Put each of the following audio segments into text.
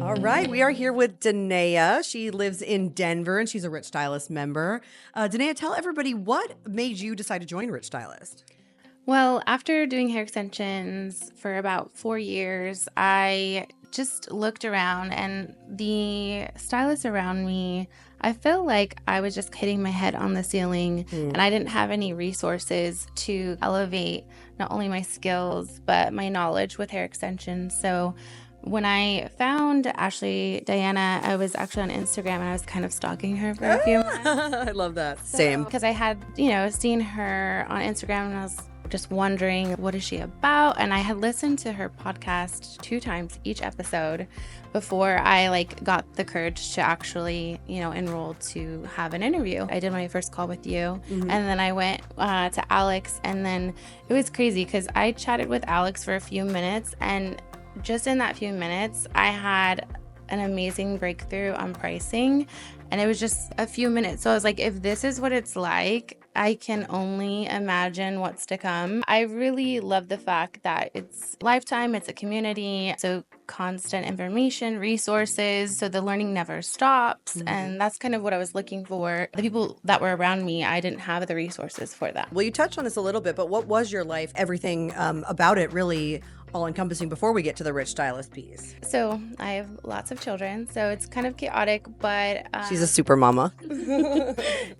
All right, we are here with Denae. She lives in Denver and she's a Rich Stylist member. Denae, tell everybody what made you decide to join Rich Stylist? Well, after doing hair extensions for about 4 years, I just looked around and the stylists around me, I feel like I was just hitting my head on the ceiling and I didn't have any resources to elevate not only my skills, but my knowledge with hair extensions. So when I found Ashley Diana, I was actually on Instagram and I was kind of stalking her for a few months. I love that. Same. Because I had, seen her on Instagram and I was just wondering, what is she about? And I had listened to her podcast 2 times each episode before I got the courage to actually, enroll to have an interview. I did my first call with you and then I went to Alex, and then it was crazy because I chatted with Alex for a few minutes, and just in that few minutes, I had an amazing breakthrough on pricing, and it was just a few minutes. So I was like, if this is what it's like, I can only imagine what's to come. I really love the fact that it's lifetime, it's a community, so constant information, resources, so the learning never stops. And that's kind of what I was looking for. The people that were around me, I didn't have the resources for that. Well, you touched on this a little bit, but what was your life, everything about it really all-encompassing before we get to the Rich Stylist piece? So I have lots of children, so it's kind of chaotic, but She's a super mama.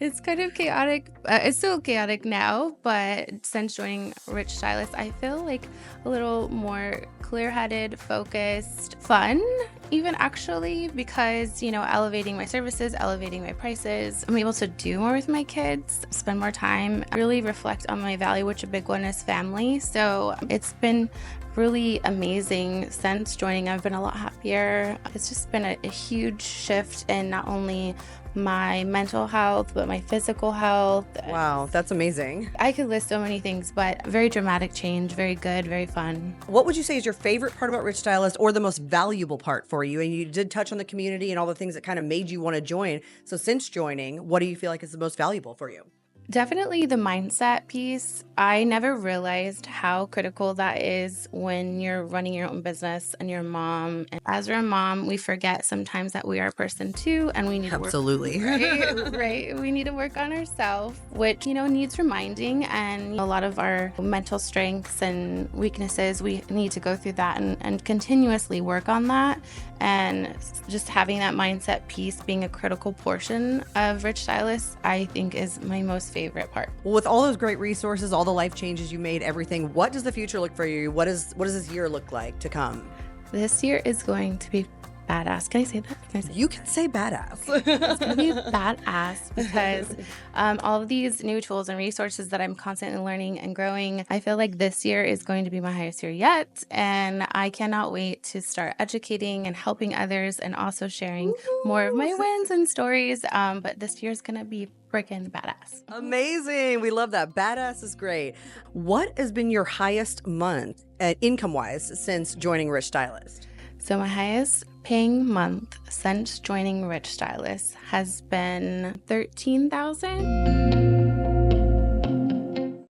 it's kind of chaotic. It's still chaotic now, but since joining Rich Stylist, I feel like a little more clear-headed, focused, fun, even actually, because, elevating my services, elevating my prices, I'm able to do more with my kids, spend more time, really reflect on my value, which a big one is family. So it's been really amazing since joining. I've been a lot happier. It's just been a huge shift in not only my mental health, but my physical health. Wow, that's amazing. I could list so many things, but very dramatic change, very good, very fun. What would you say is your favorite part about Rich Stylist, or the most valuable part for you? And you did touch on the community and all the things that kind of made you want to join. So since joining, what do you feel like is the most valuable for you? Definitely the mindset piece. I never realized how critical that is when you're running your own business and you're a mom. And as we're a mom, we forget sometimes that we are a person too, and we need Absolutely. to work, right? We need to work on ourselves, which, needs reminding. And a lot of our mental strengths and weaknesses, we need to go through that and continuously work on that. And just having that mindset piece being a critical portion of Rich Stylist, I think is my most favorite part. Well, with all those great resources, all the life changes you made, everything, what does the future look for you? What does this year look like to come? This year is going to be badass. Can I say that? You can say badass. It's going to be badass because all of these new tools and resources that I'm constantly learning and growing, I feel like this year is going to be my highest year yet. And I cannot wait to start educating and helping others and also sharing more of my wins and stories. But this year is going to be freaking badass. Amazing. We love that. Badass is great. What has been your highest month income-wise since joining Rich Stylist? So my highest paying month since joining Rich Stylist has been $13,000.